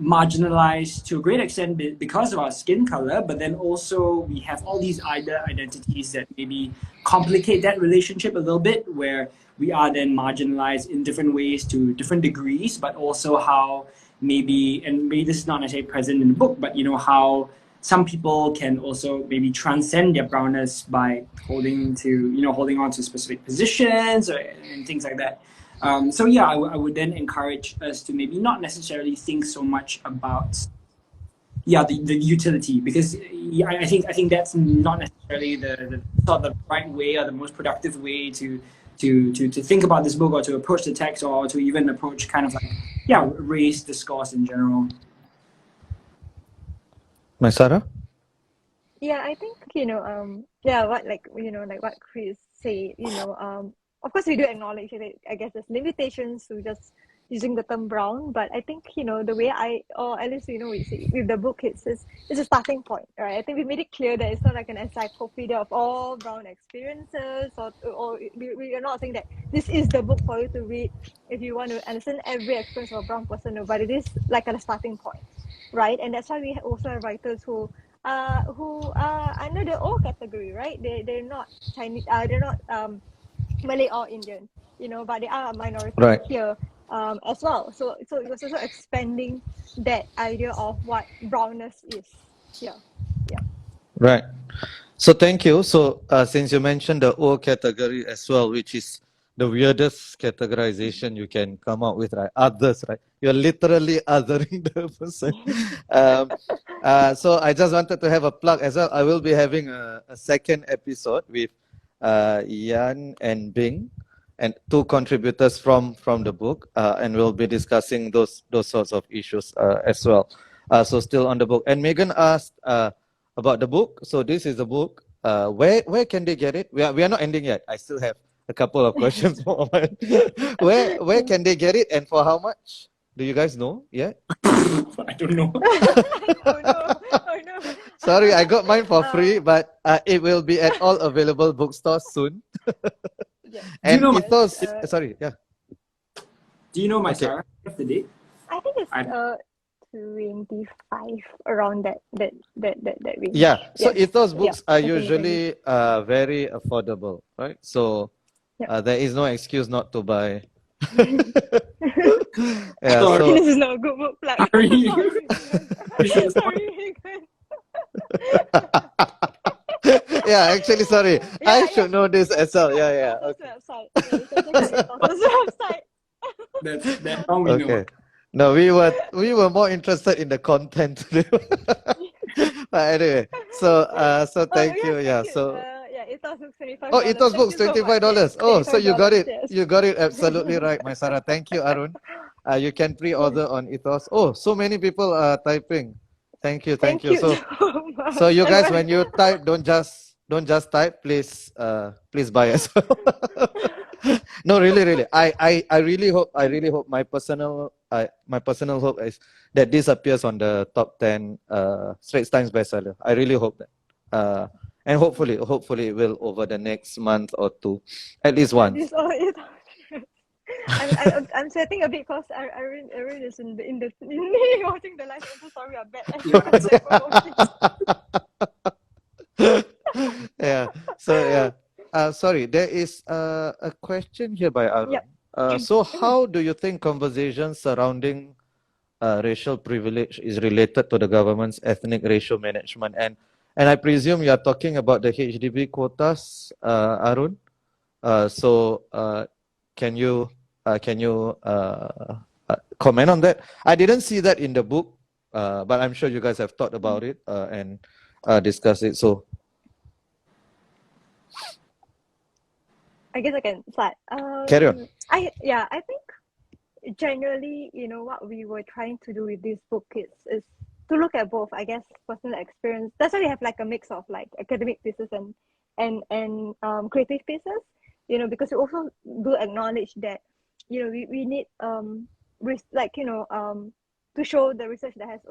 marginalized to a great extent because of our skin color, but then also we have all these other identities that maybe complicate that relationship a little bit, where we are then marginalized in different ways to different degrees, but also how maybe this is not necessarily present in the book, but you know, how some people can also maybe transcend their brownness by holding on to specific positions and things like that. So yeah, I would then encourage us to maybe not necessarily think so much about the utility, because I think that's not necessarily the sort of the right way or the most productive way to think about this book, or to approach the text, or to even approach kind of like race discourse in general. Mysara? Yeah, I think, what Chris said, of course we do acknowledge that I guess there's limitations to just using the term brown, but I think, the way or at least, we see with the book, it's a starting point, right? I think we made it clear that it's not like an encyclopedia of all brown experiences, or we are not saying that this is the book for you to read if you want to understand every experience of a brown person, but it is like a starting point, right? And that's why we also have writers who are under the O category, right? They're not Chinese, they're not Malay or Indian, but they are a minority Right. here as well. So it was also expanding that idea of what brownness is. Yeah. Right. So thank you. So since you mentioned the O category as well, which is the weirdest categorization you can come up with, right? Others, right? You're literally othering the person. So I just wanted to have a plug as well. I will be having a second episode with Yan and Bing, and two contributors from the book, and we'll be discussing those sorts of issues as well. So still on the book. And Megan asked about the book. So this is the book. Where can they get it? We are not ending yet. I still have a couple of questions more. Where can they get it, and for how much? Do you guys know yet? I don't know. Oh no. Sorry, I got mine for free, but it will be at all available bookstores soon. Yeah. And Do you know Ethos, sorry, yeah. Do you know Mysara of the date? I think it's 25 around that range. Yeah, so Yes. Ethos books are I think usually very affordable, right? So there is no excuse not to buy. Yeah, Sorry. so this is not a good book plug. Sorry. Sorry, Megan. yeah, actually, sorry. I should know this as well. Ethos Okay. website. Yeah, you can check out Ethos website. That's how we know. Okay. No, we were more interested in the content today. But anyway, so thank you. Yes, Yeah. thank you. So Yeah, it was $25. oh, it was Thank books you so much. $25. Yes, Oh, so you got $25. it. Yes. You got it absolutely right, Mysara. Thank you, Arun. You can pre-order on Ethos. Oh, so many people are typing. Thank you, thank Thank you. you So so so much. you guys, when you type, don't just type. Please buy as well. No, really. I really hope my personal hope is that this appears on the top 10 Straits Times bestseller. I really hope that. And hopefully it will over the next month or two, at least At once. least all it. I'm sweating a bit because Irene is in the watching the live. I'm so sorry, I'm bad at Yeah. like promoting. Yeah. So yeah. Sorry, there is a question here by Arun. Yep. So how do you think conversations surrounding racial privilege is related to the government's ethnic racial management? And I presume you are talking about the HDB quotas, Arun. Can you comment on that? I didn't see that in the book, but I'm sure you guys have thought about it and discussed it. So I guess I can start. carry on. I think generally, what we were trying to do with this book is to look at both, I guess, personal experience. That's why we have like a mix of like academic pieces and creative pieces, because we also do acknowledge that, we need to show the research that has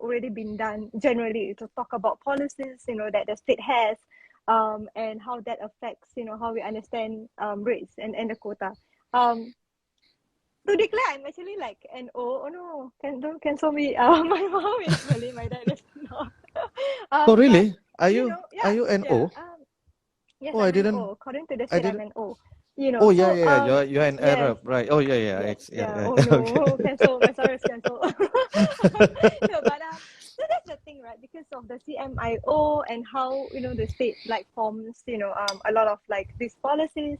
already been done generally, to talk about policies, that the state has, and how that affects, how we understand race and the quota. To declare, I'm actually like an O. Oh no, don't cancel me. My mom is Malay, my dad is not. Oh But really? Are you you know, are yeah, you an yeah. O? Yes, Oh, I I'm an didn't. O. According to the I state, I'm didn't. an O. Oh yeah, So yeah. You're an yes, Arab, right? Oh yeah. yes, It's, yeah. yeah. Oh Okay. no, cancel. My sorry is cancel. No, but so that's the thing, right? Because of the CMIO and how the state like forms a lot of like these policies.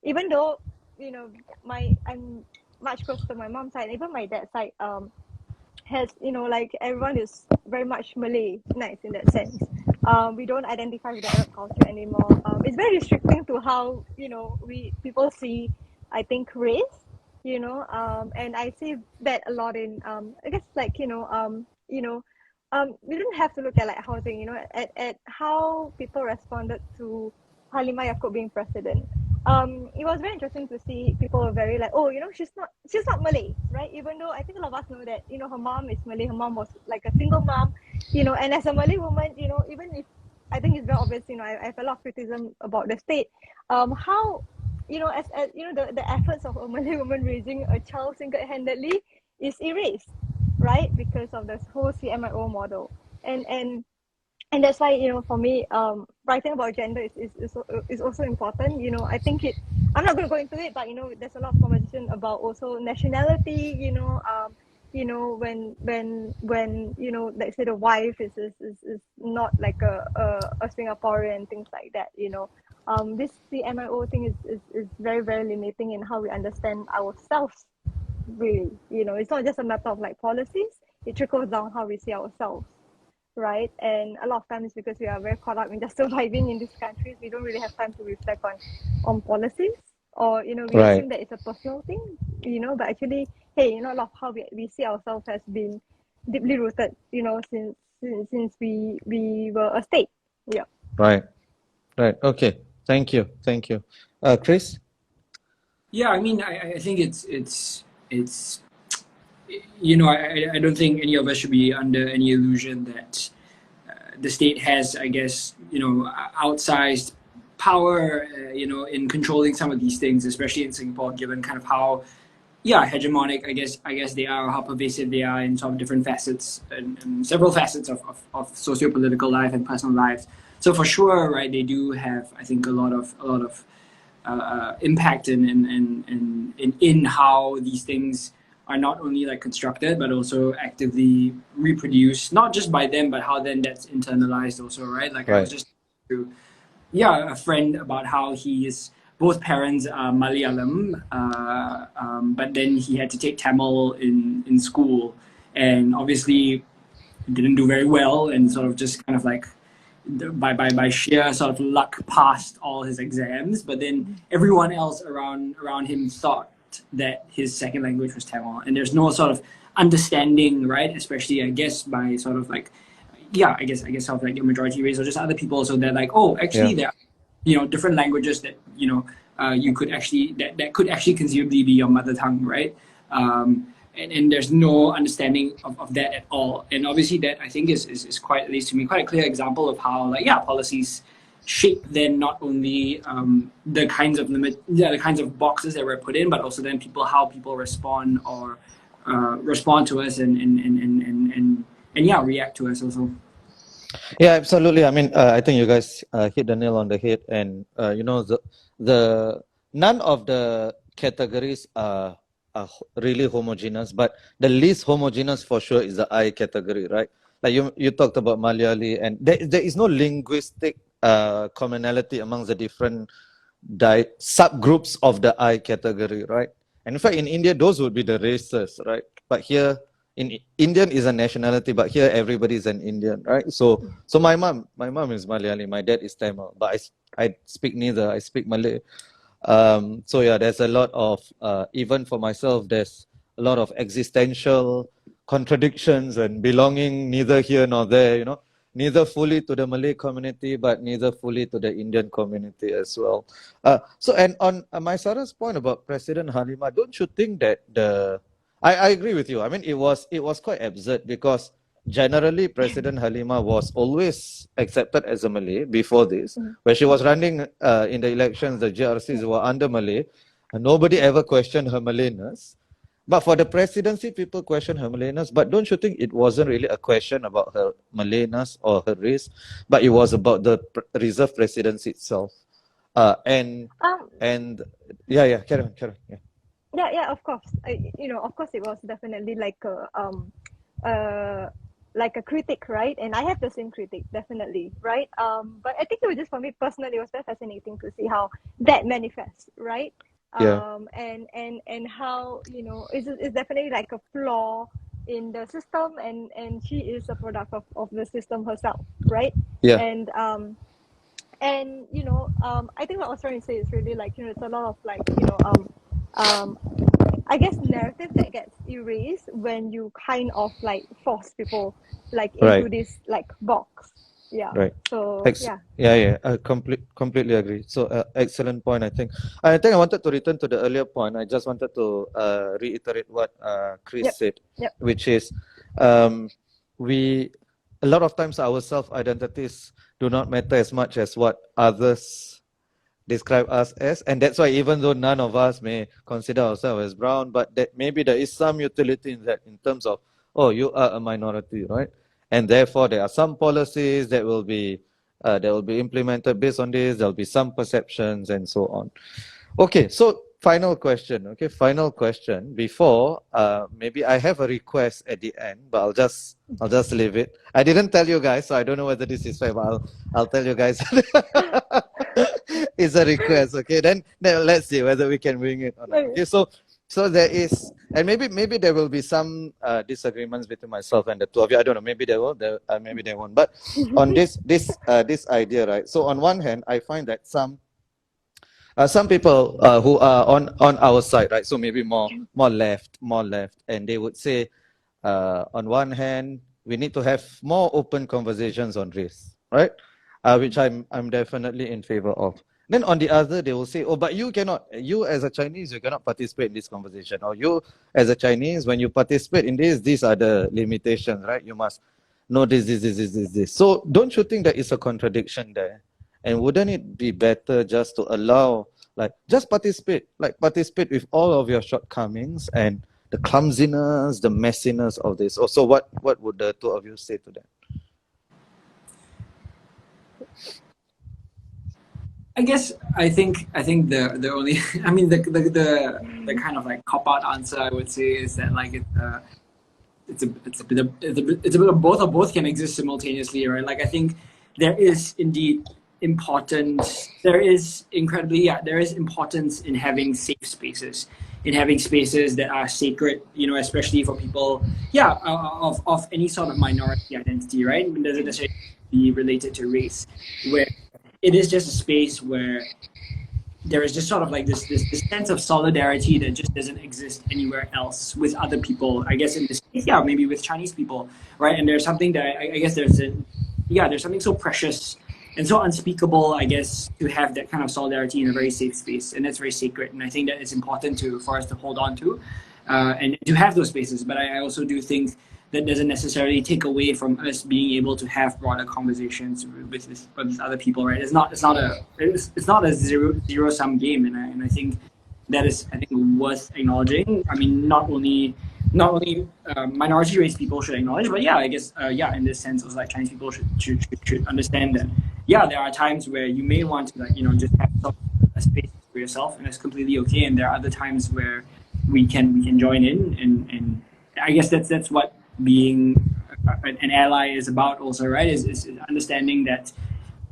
Even though I'm much closer to my mom's side, even my dad's side has like everyone is very much Malay, nice in that sense. We don't identify with the Arab culture anymore. It's very restricting to how we people see, I think, race. And I see that a lot in I guess like we don't have to look at like housing, at how people responded to Halimah Yacob being president. It was very interesting to see people were very like, oh, she's not Malay, right? Even though I think a lot of us know that, her mom is Malay, her mom was like a single mom, and as a Malay woman, even if I think it's very obvious, I have a lot of criticism about the state. How, as the efforts of a Malay woman raising a child single-handedly is erased, right? Because of this whole CMIO model. And that's why for me writing about gender is also important. I think I'm not going to go into it, but there's a lot of conversation about also nationality. When let's say the wife is not like a Singaporean and things like that. This CMIO thing is very, very limiting in how we understand ourselves. Really, it's not just a matter of like policies. It trickles down how we see ourselves, right? And a lot of times, because we are very caught up in just surviving in these countries, we don't really have time to reflect on policies, or we Right. assume that it's a personal thing, but actually, hey, a lot of how we see ourselves has been deeply rooted, since we were a state. Yeah. Right. Okay. Thank you. Chris. Yeah, I mean, I think it's I don't think any of us should be under any illusion that the state has, I guess, outsized power, in controlling some of these things, especially in Singapore, given kind of how, hegemonic, I guess they are, how pervasive they are in sort of different facets and several facets of socio-political life and personal lives. So for sure, right, they do have, I think, a lot of impact in how these things are not only like constructed but also actively reproduced, not just by them, but how then that's internalized also, right? Like I was Right. just to a friend about how he is both parents are Malayalam, but then he had to take Tamil in school, and obviously didn't do very well, and sort of just kind of like by sheer sort of luck passed all his exams. But then everyone else around him thought that his second language was Tamil, and there's no sort of understanding, right? Especially, I guess, by sort of like, yeah, I guess sort of like your majority race or just other people. So they're like, oh, actually, there are, different languages that you could actually that could actually conceivably be your mother tongue, right? And there's no understanding of that at all. And obviously that, I think, is quite, at least to me, quite a clear example of how, like, policies shape then not only the kinds of boxes that we're put in, but also then how people respond or respond to us and react to us also. Yeah, absolutely. I mean, I think you guys hit the nail on the head, and the none of the categories are really homogeneous, but the least homogeneous for sure is the I category, right? Like you talked about Malayali, and there is no linguistic commonality amongst the different subgroups of the I category, right? And in fact, in India, those would be the races, right? But here, Indian is a nationality, but here everybody is an Indian, right? So my mom is Malayali, my dad is Tamil, but I speak neither. I speak Malay. So yeah, there's a lot of even for myself, there's a lot of existential contradictions and belonging neither here nor there, neither fully to the Malay community, but neither fully to the Indian community as well. So, and on Mysara's point about President Halimah, don't you think that I agree with you. I mean, it was quite absurd because generally President Halimah was always accepted as a Malay before this. When she was running in the elections, the GRCs were under Malay, and nobody ever questioned her Malayness. But for the presidency, people question her Malayness. But don't you think it wasn't really a question about her Malayness or her race, but it was about the reserve presidency itself? Carry on. Yeah. Yeah, of course. Of course, it was definitely like a critic, right? And I have the same critic, definitely, right? But I think it was just, for me personally, it was very fascinating to see how that manifests, right? And how it's definitely like a flaw in the system, and she is a product of the system herself, right? Yeah. And I think what I was trying to say is really like, it's a lot of like, I guess narrative that gets erased when you kind of like force people like into this like box. Yeah. Right. So yeah. I completely agree. So excellent point. I think I wanted to return to the earlier point. I just wanted to reiterate what Chris said, which is we a lot of times our self-identities do not matter as much as what others describe us as, and that's why even though none of us may consider ourselves as brown, but that maybe there is some utility in that, in terms of, oh, you are a minority, right? And therefore there are some policies that will be implemented based on this. There'll be some perceptions and so on. Okay, so final question. Before maybe I have a request at the end, but I'll just leave it. I didn't tell you guys, so I don't know whether this is fair, but I'll tell you guys. It's a request, okay? Then let's see whether we can bring it or not. Okay, so there is, and maybe there will be some disagreements between myself and the two of you. I don't know. Maybe there will. Maybe there won't. But on this idea, right? So on one hand, I find that some people who are on our side, right? So maybe more left, and they would say, on one hand, we need to have more open conversations on race, right? Which I'm definitely in favor of. Then on the other, they will say, oh, but you as a Chinese, you cannot participate in this conversation. Or you as a Chinese, when you participate in this, these are the limitations, right? You must know this. So don't you think there is a contradiction there? And wouldn't it be better just to allow, just participate with all of your shortcomings and the clumsiness, the messiness of this? So what would the two of you say to that? I think the only the kind of like cop out answer I would say is that like it's a bit of both, or both can exist simultaneously, right? Like I think there is indeed importance. There is importance in having safe spaces, in having spaces that are sacred. Especially for people, of any sort of minority identity, right? It doesn't necessarily be related to race, where it is just a space where there is just sort of like this sense of solidarity that just doesn't exist anywhere else with other people. I guess in this case, maybe with Chinese people, right? And there's something that I guess there's something so precious and so unspeakable, I guess, to have that kind of solidarity in a very safe space, and that's very sacred. And I think that it's important for us to hold on to, and to have those spaces. But I also do think that doesn't necessarily take away from us being able to have broader conversations with other people, right? It's not a zero sum game, and I think that is worth acknowledging. I mean, not only minority race people should acknowledge, but I guess in this sense, also like Chinese people should understand that there are times where you may want to just have a space for yourself, and it's completely okay. And there are other times where we can join in, and I guess that's what being an ally is about also, right? Is understanding that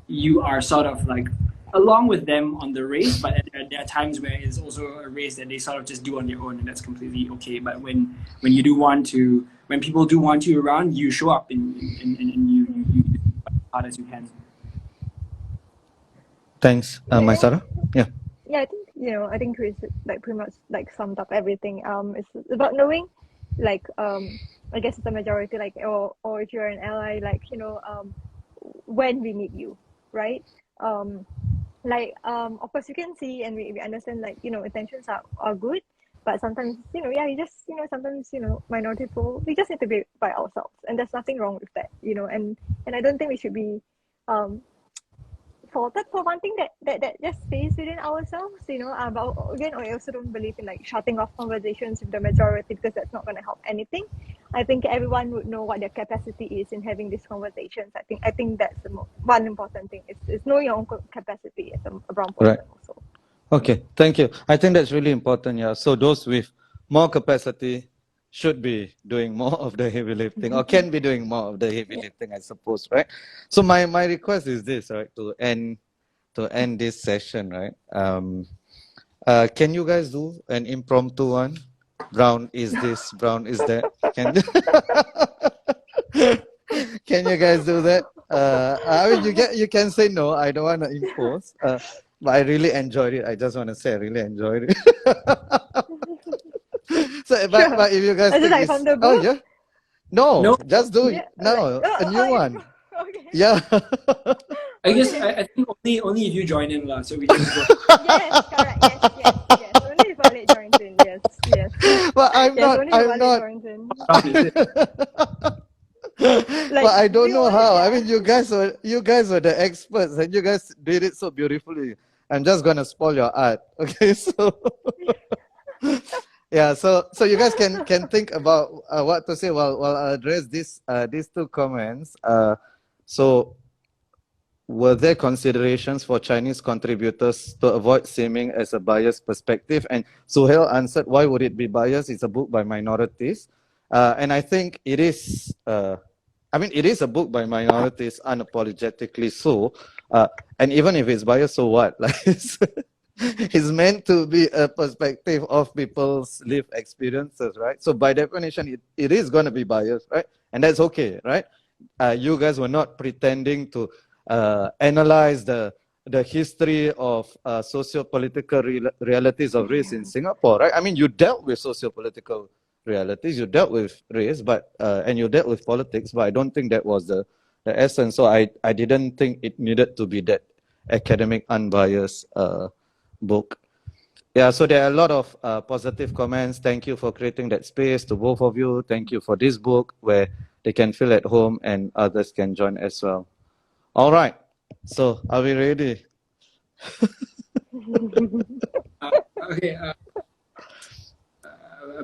you are sort of like along with them on the race, but there are times where it's also a race that they sort of just do on their own, and that's completely okay. But when people do want you around, you show up and you do as hard as you can. Thanks, Mysara. Yeah. Yeah, I think Chris pretty much summed up everything. It's about knowing, I guess it's a majority, or if you're an ally, when we meet you, right? Of course you can see and we understand intentions are good, but sometimes you just sometimes minority people, we just need to be by ourselves, and there's nothing wrong with that, and I don't think we should be faulted for wanting that just space within ourselves, but again, I also don't believe in shutting off conversations with the majority, because that's not going to help anything. I think everyone would know what their capacity is in having these conversations. I think that's the one important thing. It's know your own capacity as a brown person, right. Also. Okay, thank you. I think that's really important. Yeah. So those with more capacity should be doing more of the heavy lifting, or can be doing more of the heavy lifting, I suppose, right? So my request is this, right? To end this session, right? Can you guys do an impromptu one? Brown is this, Brown is that. Can you guys do that? I mean, you can say no. I don't want to impose. But I really enjoyed it. I just want to say I really enjoyed it. So, but if you guys think from the book? Oh yeah, no, just do it. No, a new one. Okay. Yeah. I guess I think only if you join in, so we just go. Yes, correct. Yes. Only if Walid joins in. Yes. But I'm not. Joins in. But I don't know how. I mean, you guys were the experts, and you guys did it so beautifully. I'm just gonna spoil your art. Okay, so. Yeah, so you guys can think about what to say while I address these two comments. So, were there considerations for Chinese contributors to avoid seeming as a biased perspective? And Suhail answered, why would it be biased? It's a book by minorities. And I think it is, it is a book by minorities, unapologetically so. And even if it's biased, so what? It's meant to be a perspective of people's lived experiences, right? So by definition, it is going to be biased, right? And that's okay, right? You guys were not pretending to analyze the history of socio-political realities of race in Singapore, right? I mean, you dealt with socio-political realities, you dealt with race, but and you dealt with politics, but I don't think that was the essence. So I didn't think it needed to be that academic, unbiased book. Yeah, so there are a lot of positive comments. Thank you for creating that space to both of you. Thank you for this book where they can feel at home and others can join as well. All right, so are we ready? Okay.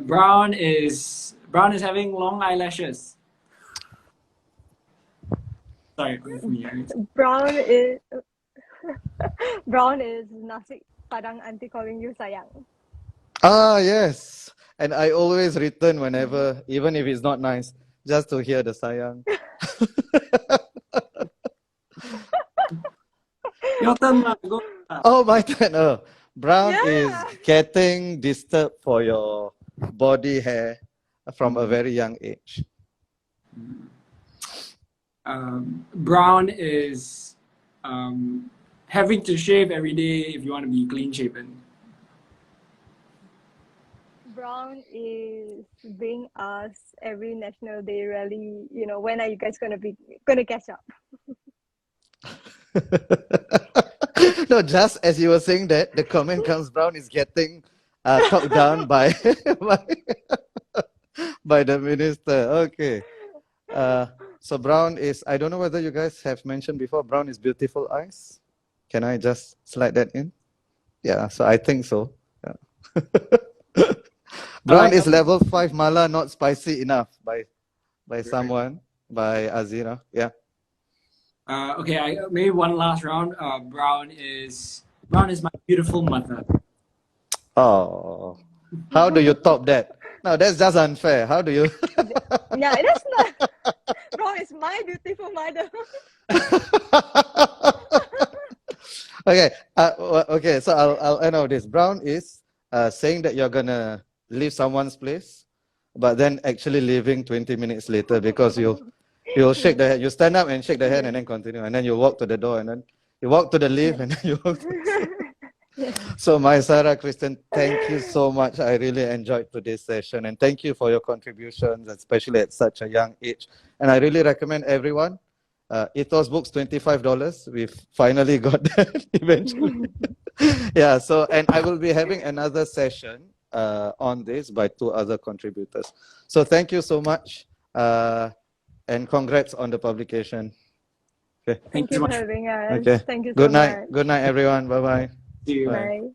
Brown is having long eyelashes. Sorry, me. Brown is nasi padang auntie calling you sayang. Ah, yes. And I always return whenever, even if it's not nice, just to hear the sayang. Your turn, lah. Go. Oh, my turn. Oh, Brown Yeah. is getting disturbed for your body hair from a very young age. Brown is having to shave every day if you want to be clean shaven. Brown is being asked every National Day rally, you know, when are you guys gonna catch up? No, just as you were saying that, the comment comes, Brown is getting talked down by by the minister. Okay. So Brown is, I don't know whether you guys have mentioned before, Brown is beautiful eyes. Can I just slide that in? Yeah, so I think so. Yeah. Brown is level 5 mala, not spicy enough by someone, by Azira. Yeah. Okay, maybe one last round. Brown is my beautiful mother. Oh, how do you top that? No, that's just unfair. How do you? Yeah, that's not. Brown is my beautiful mother. Okay. Okay. So I'll end of this. Brown is saying that you're gonna leave someone's place, but then actually leaving 20 minutes later because you'll shake the hand. You stand up and shake the hand and then continue, and then you walk to the door and then you walk to the lift and then you walk. So Mysara, Kristian, thank you so much. I really enjoyed today's session, and thank you for your contributions, especially at such a young age. And I really recommend everyone. Ethos books, $25. We've finally got that eventually. Yeah, so, and I will be having another session on this by 2 other contributors. So thank you so much, and congrats on the publication. Okay. Thank you for having us. Okay. Thank you so Good night. much. Good night, everyone. Bye-bye. See you. Bye.